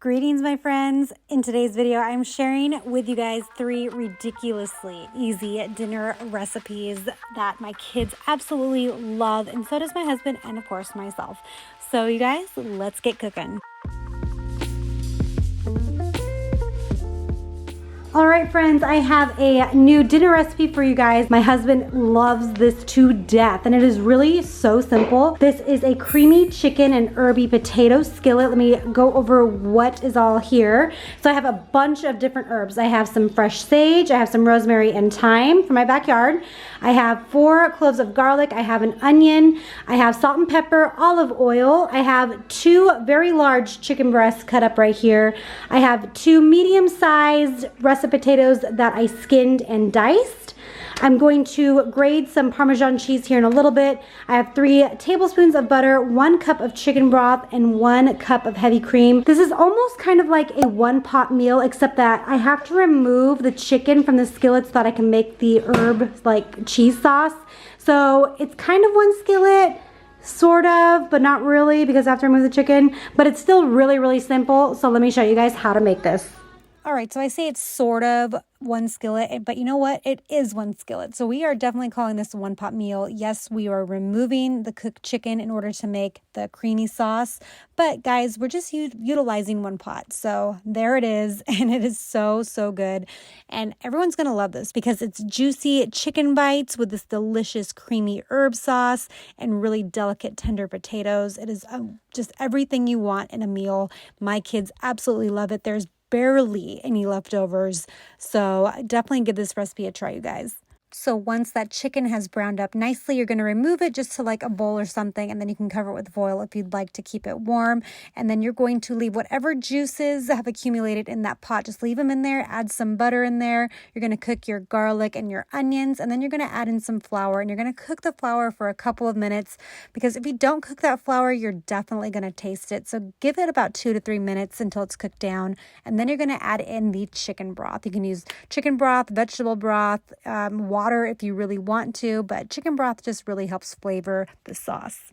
Greetings, my friends. In today's video, I'm sharing with you guys 3 ridiculously easy dinner recipes that my kids absolutely love, and so does my husband and, of course, myself. So, you guys, let's get cooking. All right, friends, I have a new dinner recipe for you guys. My husband loves this to death, and it is really so simple. This is a creamy chicken and herby potato skillet. Let me go over what is all here. So I have a bunch of different herbs. I have some fresh sage, I have some rosemary and thyme from my backyard. I have 4 cloves of garlic, I have an onion, I have salt and pepper, olive oil. I have 2 very large chicken breasts cut up right here. I have 2 medium-sized russet potatoes that I skinned and diced. I'm going to grate some Parmesan cheese here in a little bit. I have 3 tablespoons of butter, 1 cup of chicken broth, and 1 cup of heavy cream. This is almost kind of like a one-pot meal, except that I have to remove the chicken from the skillet so that I can make the herb like cheese sauce. So it's kind of one skillet, sort of, but not really, because I have to remove the chicken, but it's still really, really simple. So let me show you guys how to make this. All right, so I say it's sort of one skillet, but you know what? It is one skillet. So we are definitely calling this a one-pot meal. Yes, we are removing the cooked chicken in order to make the creamy sauce, but guys, we're just utilizing one pot. So there it is, and it is so, so good. And everyone's going to love this because it's juicy chicken bites with this delicious creamy herb sauce and really delicate tender potatoes. It is just everything you want in a meal. My kids absolutely love it. There's barely any leftovers, so definitely give this recipe a try, you guys. So once that chicken has browned up nicely, you're going to remove it just to like a bowl or something, and then you can cover it with foil if you'd like to keep it warm. And then you're going to leave whatever juices have accumulated in that pot, just leave them in there, add some butter in there. You're going to cook your garlic and your onions, and then you're going to add in some flour, and you're going to cook the flour for a couple of minutes, because if you don't cook that flour, you're definitely going to taste it. So give it about 2 to 3 minutes until it's cooked down, and then you're going to add in the chicken broth. You can use chicken broth, vegetable broth, water if you really want to, but chicken broth just really helps flavor the sauce.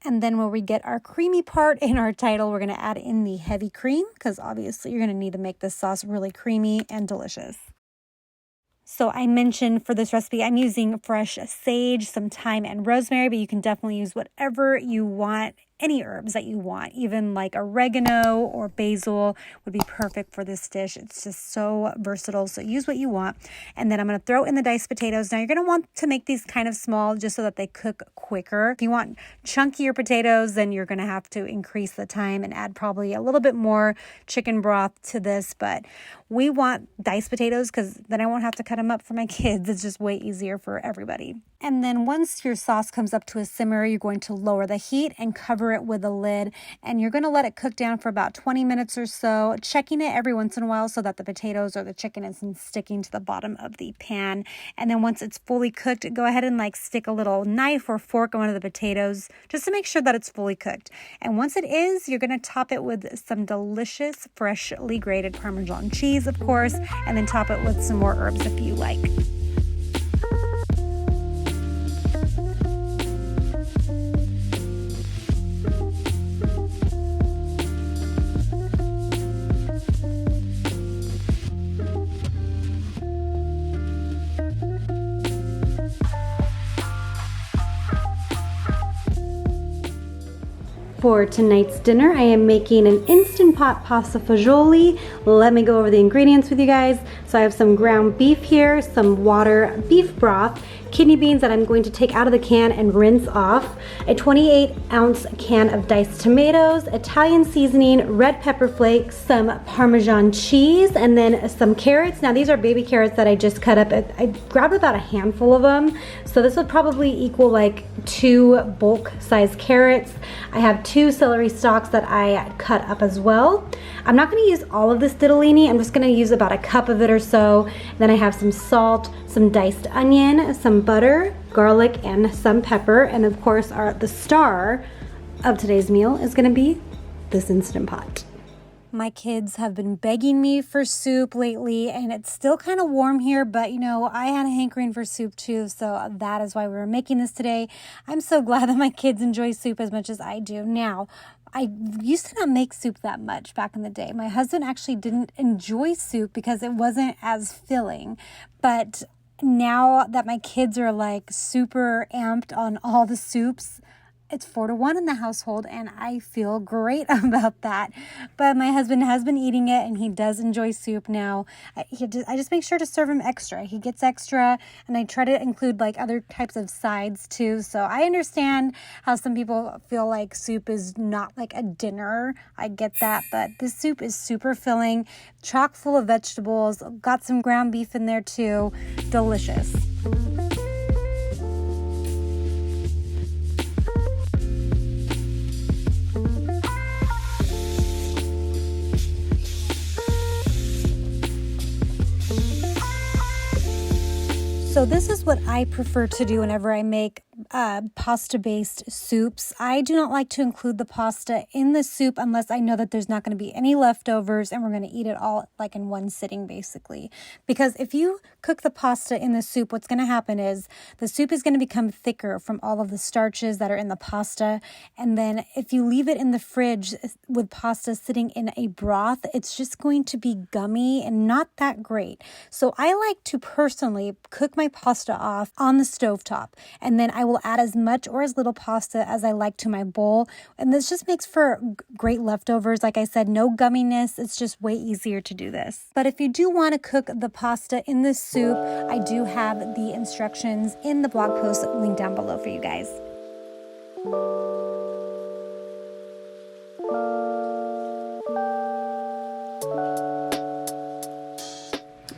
And then when we get our creamy part in our title, we're going to add in the heavy cream, because obviously you're going to need to make this sauce really creamy and delicious. So I mentioned for this recipe, I'm using fresh sage, some thyme, and rosemary, but you can definitely use whatever you want. Any herbs that you want, even like oregano or basil would be perfect for this dish. It's just so versatile, so use what you want. And then I'm going to throw in the diced potatoes. Now you're going to want to make these kind of small just so that they cook quicker. If you want chunkier potatoes, then you're going to have to increase the time and add probably a little bit more chicken broth to this, but we want diced potatoes because then I won't have to cut them up for my kids. It's just way easier for everybody. And then once your sauce comes up to a simmer, you're going to lower the heat and cover it with a lid, and you're going to let it cook down for about 20 minutes or so, checking it every once in a while so that the potatoes or the chicken isn't sticking to the bottom of the pan. And then once it's fully cooked, go ahead and like stick a little knife or fork on one of the potatoes just to make sure that it's fully cooked. And once it is, you're going to top it with some delicious freshly grated Parmesan cheese, of course, and then top it with some more herbs if you like. For tonight's dinner, I am making an Instant Pot pasta fagioli. Let me go over the ingredients with you guys. So I have some ground beef here, some water beef broth, kidney beans that I'm going to take out of the can and rinse off, a 28-ounce can of diced tomatoes, Italian seasoning, red pepper flakes, some Parmesan cheese, and then some carrots. Now these are baby carrots that I just cut up. I grabbed about a handful of them, so this would probably equal like 2 bulk-sized carrots. I have 2 celery stalks that I cut up as well. I'm not going to use all of this ditalini. I'm just going to use about a cup of it or so. Then I have some salt, some diced onion, some butter, garlic, and some pepper. And of course, the star of today's meal is going to be this Instant Pot. My kids have been begging me for soup lately, and it's still kind of warm here, but you know, I had a hankering for soup too, so that is why we were making this today. I'm so glad that my kids enjoy soup as much as I do. Now, I used to not make soup that much back in the day. My husband actually didn't enjoy soup because it wasn't as filling. But now that my kids are like super amped on all the soups, it's 4-1 in the household, and I feel great about that. But my husband has been eating it, and he does enjoy soup now. I just make sure to serve him extra. He gets extra, and I try to include like other types of sides too. So I understand how some people feel like soup is not like a dinner. I get that, but this soup is super filling, chock full of vegetables, got some ground beef in there too. Delicious. So this is what I prefer to do whenever I make pasta-based soups. I do not like to include the pasta in the soup unless I know that there's not going to be any leftovers and we're going to eat it all like in one sitting basically. Because if you cook the pasta in the soup, what's going to happen is the soup is going to become thicker from all of the starches that are in the pasta. And then if you leave it in the fridge with pasta sitting in a broth, it's just going to be gummy and not that great. So I like to personally cook my pasta off on the stovetop, and then I will add as much or as little pasta as I like to my bowl. And this just makes for great leftovers. Like I said, no gumminess. It's just way easier to do this. But if you do want to cook the pasta in the soup, I do have the instructions in the blog post linked down below for you guys.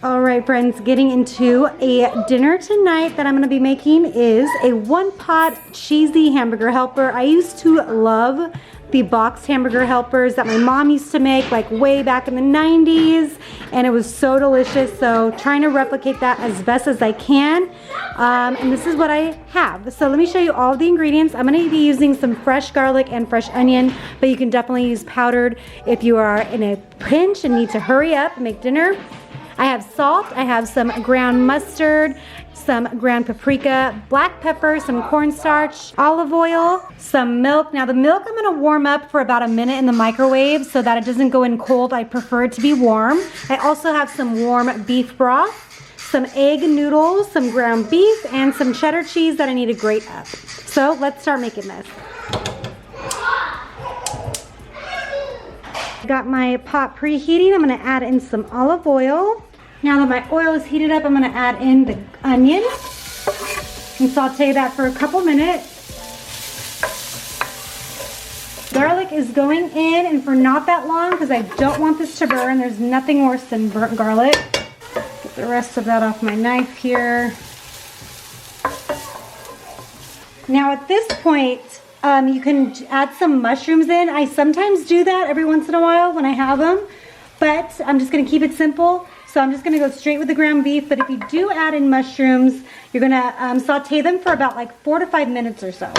All right, friends, getting into a dinner tonight that I'm going to be making is a one-pot cheesy hamburger helper. I used to love the boxed hamburger helpers that my mom used to make like way back in the 90s, and it was so delicious. So trying to replicate that as best as I can. And this is what I have. So let me show you all the ingredients. I'm going to be using some fresh garlic and fresh onion, but you can definitely use powdered if you are in a pinch and need to hurry up and make dinner. I have salt, I have some ground mustard, some ground paprika, black pepper, some cornstarch, olive oil, some milk. Now the milk I'm gonna warm up for about a minute in the microwave so that it doesn't go in cold. I prefer it to be warm. I also have some warm beef broth, some egg noodles, some ground beef, and some cheddar cheese that I need to grate up. So let's start making this. Got my pot preheating. I'm gonna add in some olive oil. Now that my oil is heated up, I'm gonna add in the onion and saute that for a couple minutes. Garlic is going in, and for not that long because I don't want this to burn. There's nothing worse than burnt garlic. Get the rest of that off my knife here. Now at this point, you can add some mushrooms in. I sometimes do that every once in a while when I have them, but I'm just gonna keep it simple. So I'm just gonna go straight with the ground beef, but if you do add in mushrooms, you're gonna saute them for about like 4 to 5 minutes or so.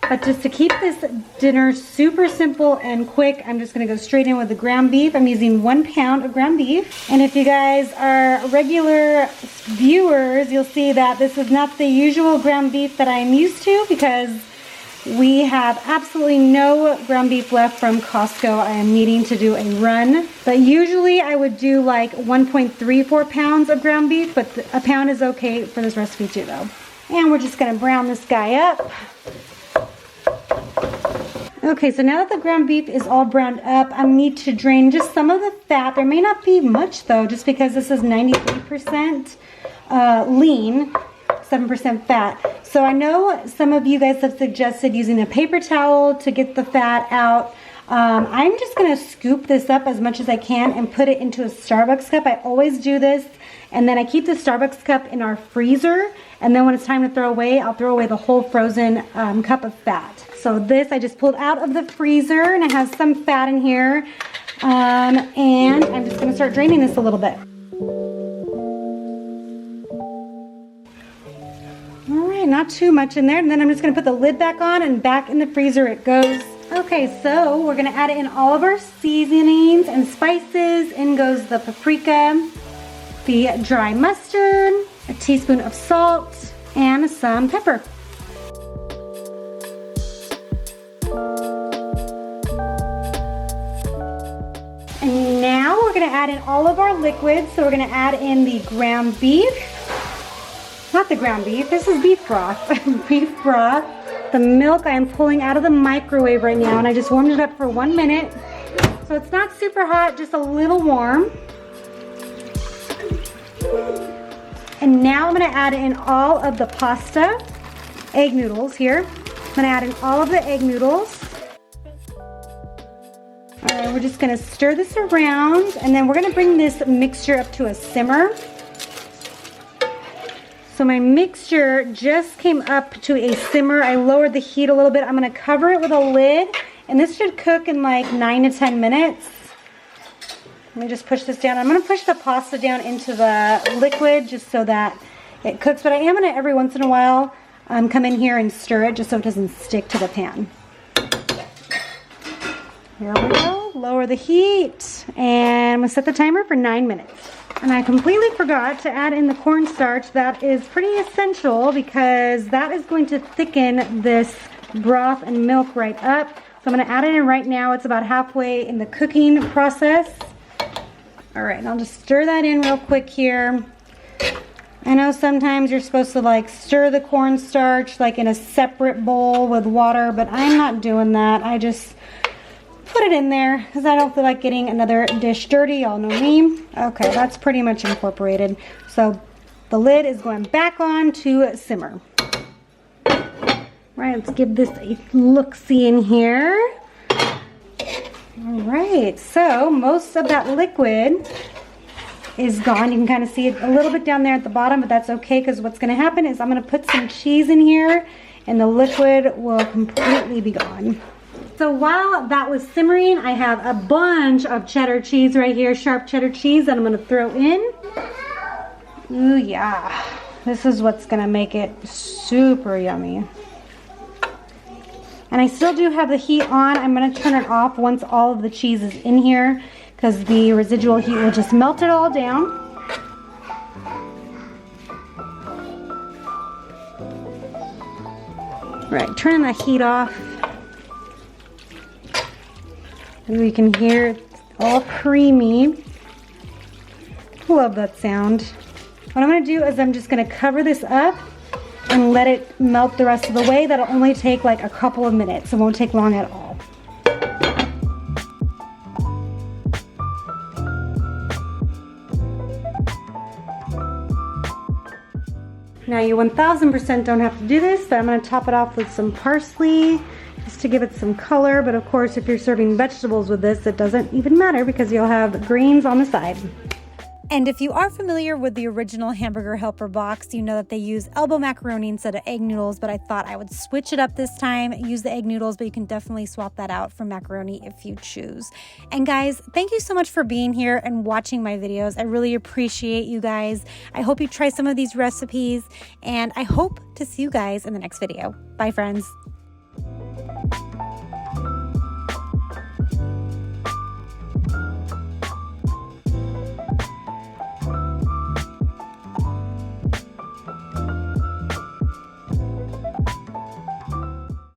But just to keep this dinner super simple and quick, I'm just gonna go straight in with the ground beef. I'm using 1 pound of ground beef. And if you guys are regular viewers, you'll see that this is not the usual ground beef that I'm used to because we have absolutely no ground beef left from Costco. I am needing to do a run. But usually I would do like 1.34 pounds of ground beef, but a pound is okay for this recipe too though. And we're just gonna brown this guy up. Okay, so now that the ground beef is all browned up, I need to drain just some of the fat. There may not be much though, just because this is 93% lean, 7% fat. So I know some of you guys have suggested using a paper towel to get the fat out. I'm just gonna scoop this up as much as I can and put it into a Starbucks cup. I always do this. And then I keep the Starbucks cup in our freezer. And then when it's time to throw away, I'll throw away the whole frozen cup of fat. So this I just pulled out of the freezer and it has some fat in here. And I'm just gonna start draining this a little bit. Not too much in there, and then I'm just going to put the lid back on and back in the freezer it goes. Okay, so we're going to add in all of our seasonings and spices. In goes the paprika, the dry mustard, a teaspoon of salt, and some pepper. And now we're gonna add in all of our liquids. So we're gonna add in the ground beef. Not the ground beef, this is beef broth. Beef broth. The milk I am pulling out of the microwave right now, and I just warmed it up for 1 minute. So it's not super hot, just a little warm. And now I'm gonna add in all of the pasta, egg noodles here. I'm gonna add in all of the egg noodles. All right, we're just gonna stir this around, and then we're gonna bring this mixture up to a simmer. So my mixture just came up to a simmer. I lowered the heat a little bit. I'm gonna cover it with a lid, and this should cook in like 9 to 10 minutes. Let me just push this down. I'm gonna push the pasta down into the liquid just so that it cooks, but I am gonna every once in a while come in here and stir it just so it doesn't stick to the pan. Here we go, lower the heat, and I'm gonna set the timer for 9 minutes. And I completely forgot to add in the cornstarch. That is pretty essential because that is going to thicken this broth and milk right up. So I'm gonna add it in right now. It's about halfway in the cooking process. All right, and I'll just stir that in real quick here. I know sometimes you're supposed to like stir the cornstarch like in a separate bowl with water, but I'm not doing that. I just put it in there because I don't feel like getting another dish dirty. Y'all know me. Okay, that's pretty much incorporated. So the lid is going back on to simmer. All right, let's give this a look-see in here. All right, so most of that liquid is gone. You can kind of see it a little bit down there at the bottom, but that's okay because what's going to happen is I'm going to put some cheese in here and the liquid will completely be gone. So while that was simmering, I have a bunch of cheddar cheese right here, sharp cheddar cheese that I'm going to throw in. Ooh, yeah. This is what's going to make it super yummy. And I still do have the heat on. I'm going to turn it off once all of the cheese is in here because the residual heat will just melt it all down. All right, turning the heat off. And we can hear it's all creamy. Love that sound. What I'm going to do is I'm just going to cover this up and let it melt the rest of the way. That'll only take like a couple of minutes. It won't take long at all. Now you 1000% don't have to do this, but I'm going to top it off with some parsley just to give it some color. But of course, if you're serving vegetables with this, it doesn't even matter because you'll have greens on the side. And if you are familiar with the original Hamburger Helper box, you know that they use elbow macaroni instead of egg noodles, but I thought I would switch it up this time, use the egg noodles, but you can definitely swap that out for macaroni if you choose. And guys, thank you so much for being here and watching my videos. I really appreciate you guys. I hope you try some of these recipes, and I hope to see you guys in the next video. Bye, friends.